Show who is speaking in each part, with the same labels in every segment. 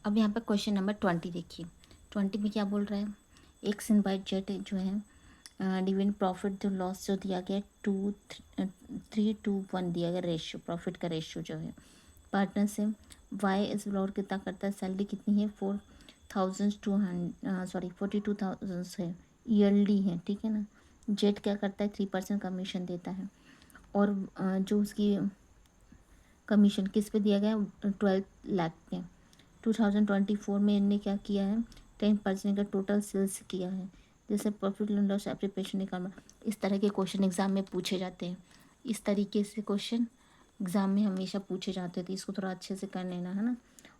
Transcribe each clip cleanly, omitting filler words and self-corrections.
Speaker 1: अब यहाँ पे क्वेश्चन नंबर 20 देखिए। 20 में क्या बोल रहा है, एक्स एंड वाई जेड जो है डिविडेंड प्रॉफिट जो लॉस जो दिया गया 3:1 दिया गया रेशियो, प्रॉफिट का रेशियो जो है पार्टनर से। वाई इस फ्लोर कितना करता है, सैलरी कितनी है 42,000 है, ईयरली है, ठीक है ना। जेड क्या करता है 3% कमीशन देता है, और जो उसकी कमीशन किस पे दिया गया 12 लाख पे। 2024 में इनने क्या किया है 10% का टोटल सेल्स किया है, जैसे प्रॉफिट एंड लॉस एप्लीकेशन निकालना। इस तरह के क्वेश्चन एग्जाम में पूछे जाते हैं, इस तरीके से क्वेश्चन एग्जाम में हमेशा पूछे जाते हैं, तो इसको थोड़ा अच्छे से कर लेना है ना।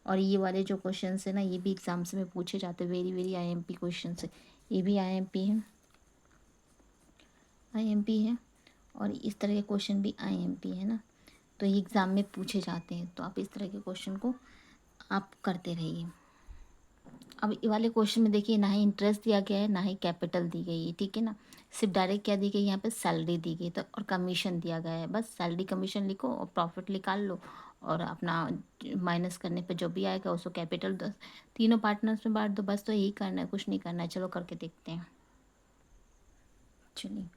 Speaker 1: और ये वाले जो क्वेश्चन है ना, ये भी एग्जाम्स में पूछे जाते हैं, वेरी वेरी आईएमपी क्वेश्चन है, ये भी आईएमपी है, आईएमपी है, और इस तरह के क्वेश्चन भी आईएमपी है ना, तो ये एग्ज़ाम में पूछे जाते हैं, तो आप इस तरह के क्वेश्चन को आप करते रहिए। अब ये वाले क्वेश्चन में देखिए, ना ही इंटरेस्ट दिया गया है, ना ही कैपिटल दी गई है, ठीक है ना। सिर्फ डायरेक्ट क्या दी गई यहाँ पे सैलरी दी गई, तो और कमीशन दिया गया है, बस सैलरी कमीशन लिखो और प्रॉफिट निकाल लो, और अपना माइनस करने पे जो भी आएगा उसको कैपिटल दो, तीनों पार्टनर्स में बांट दो, बस तो यही करना है, कुछ नहीं करना है। चलो करके देखते हैं। चलिए,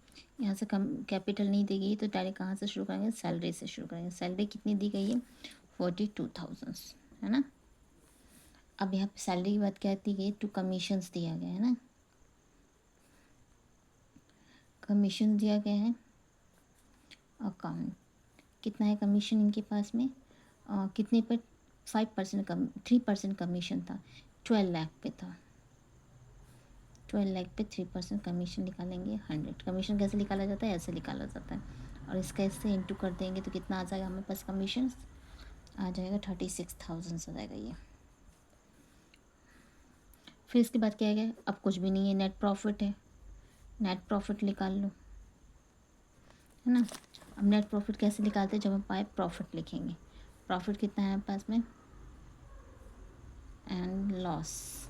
Speaker 1: यहाँ से कम कैपिटल नहीं दी गई तो डायरेक्ट कहाँ से शुरू करेंगे, सैलरी से शुरू करेंगे। सैलरी कितनी दी गई है 42,000, है ना। अब यहाँ पे सैलरी की बात क्या दी गई, 2 कमीशंस दिया गया है ना, कमीशन दिया गया है। अकाउंट कितना है कमीशन इनके पास में, कितने पर 5% कम 3% कमीशन था, 12 लाख पे था, 12 लाख पे 3% कमीशन निकालेंगे 100। कमीशन कैसे निकाला जाता है, ऐसे निकाला जाता है, और इसका इससे इंटू कर देंगे तो कितना आ जाएगा हमारे पास, कमीशन आ जाएगा 36,000 आ जाएगा ये। फिर इसके बाद क्या है, अब कुछ भी नहीं है, नेट प्रॉफिट है, नेट प्रॉफिट निकाल लो, है ना। अब नेट प्रॉफिट कैसे निकालते हैं, जब हम पाए प्रॉफिट लिखेंगे, प्रॉफिट कितना है हमारे पास में एंड लॉस,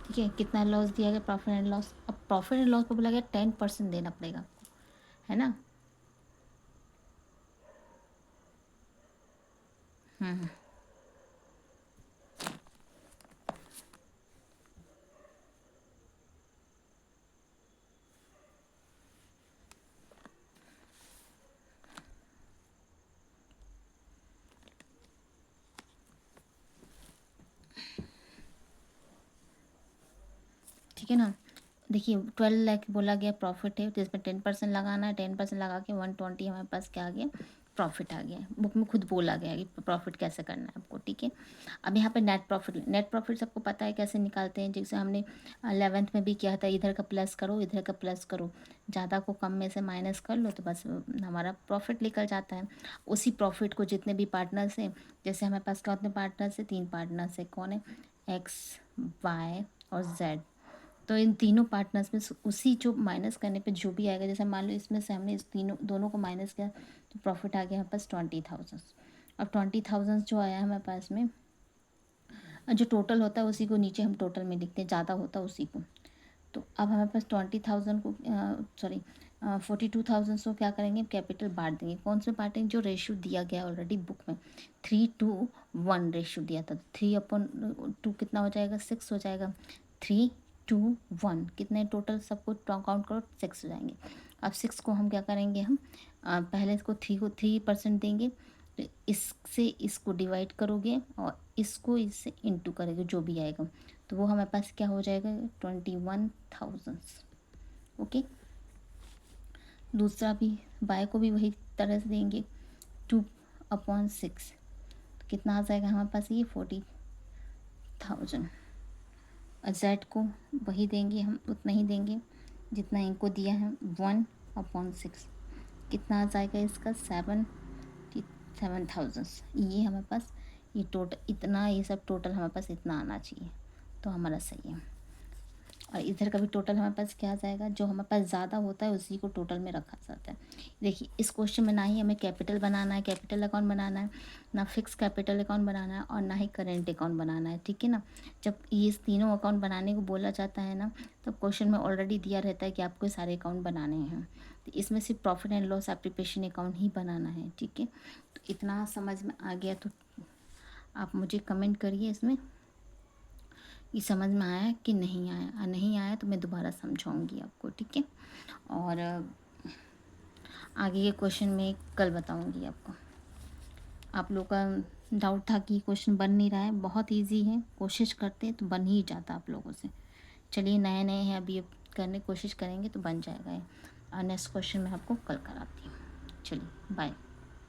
Speaker 1: ठीक है, कितना लॉस दिया गया प्रॉफिट एंड लॉस। अब प्रॉफिट एंड लॉस को बोला गया 10% देना पड़ेगा आपको, है ना। हम्म, ठीक है ना। देखिए 12 लाख बोला गया प्रॉफिट है, तो इसमें 10% लगाना है, 10% लगा के 120 हमारे पास क्या आ गया, प्रॉफिट आ गया। बुक में खुद बोला गया है कि प्रॉफिट कैसे करना है आपको, ठीक है। अब यहाँ पे नेट प्रॉफिट, नेट प्रॉफिट सबको पता है कैसे निकालते हैं, जैसे हमने 11th में भी किया था, इधर का प्लस करो इधर का प्लस करो, ज़्यादा को कम में से माइनस कर लो तो बस हमारा प्रॉफिट निकल जाता है। उसी प्रॉफिट को जितने भी पार्टनर्स हैं, जैसे हमारे पास कितने पार्टनर्स हैं, 3 पार्टनर्स है, कौन है, एक्स, वाई और जेड। तो इन तीनों पार्टनर्स में उसी जो माइनस करने पे जो भी आएगा, जैसे मान लो इसमें से हमने इस तीनों दोनों को माइनस किया तो प्रॉफिट आ गया हमारे पास 20,000। अब 20,000 जो आया हमारे पास में, जो टोटल होता है उसी को नीचे हम टोटल में लिखते हैं, ज़्यादा होता है उसी को। तो अब हमारे पास 20,000 को, सॉरी 42,000 को क्या करेंगे, कैपिटल बांट देंगे। कौन से बांटेंगे, जो रेशियो दिया गया ऑलरेडी बुक में 3:1 रेशियो दिया था, 3/2 कितना हो जाएगा 6 हो जाएगा, 3:1 कितने टोटल सबको काउंट करो 6 हो जाएंगे। अब 6 को हम क्या करेंगे, हम पहले इसको 3% देंगे, तो इससे इसको डिवाइड करोगे और इसको इससे इंटू करेंगे, जो भी आएगा तो वो हमारे पास क्या हो जाएगा 21,000। ओके, दूसरा भी बाय को भी वही तरह से देंगे 2/6, तो कितना आ जाएगा हमारे पास ये 40,000। और जेड को वही देंगे, हम उतना ही देंगे जितना इनको दिया है 1/6, कितना आ जाएगा इसका 7,000। ये हमारे पास ये टोटल इतना, ये सब टोटल हमारे पास इतना आना चाहिए, तो हमारा सही है। और इधर का भी टोटल हमारे पास क्या आ जाएगा, जो हमारे पास ज़्यादा होता है उसी को टोटल में रखा जाता है। देखिए इस क्वेश्चन में ना ही हमें कैपिटल बनाना है, कैपिटल अकाउंट बनाना है, ना फिक्स कैपिटल अकाउंट बनाना है, और ना ही करेंट अकाउंट बनाना है, ठीक है ना। जब ये तीनों अकाउंट बनाने को बोला जाता है ना, तो क्वेश्चन में ऑलरेडी दिया रहता है कि आपको सारे अकाउंट बनाने हैं, तो इसमें सिर्फ profit and loss application account ही बनाना है, ठीक है। तो इतना समझ में आ गया तो आप मुझे कमेंट करिए इसमें कि समझ में आया कि नहीं आया। नहीं आया तो मैं दोबारा समझाऊंगी आपको, ठीक है। और आगे के क्वेश्चन में कल बताऊंगी आपको। आप लोग का डाउट था कि क्वेश्चन बन नहीं रहा है, बहुत इजी है, कोशिश करते तो बन ही जाता आप लोगों से। चलिए नए नए हैं अभी, करने की कोशिश करेंगे तो बन जाएगा ये। और नेक्स्ट क्वेश्चन मैं आपको कल कराती हूँ। चलिए बाय।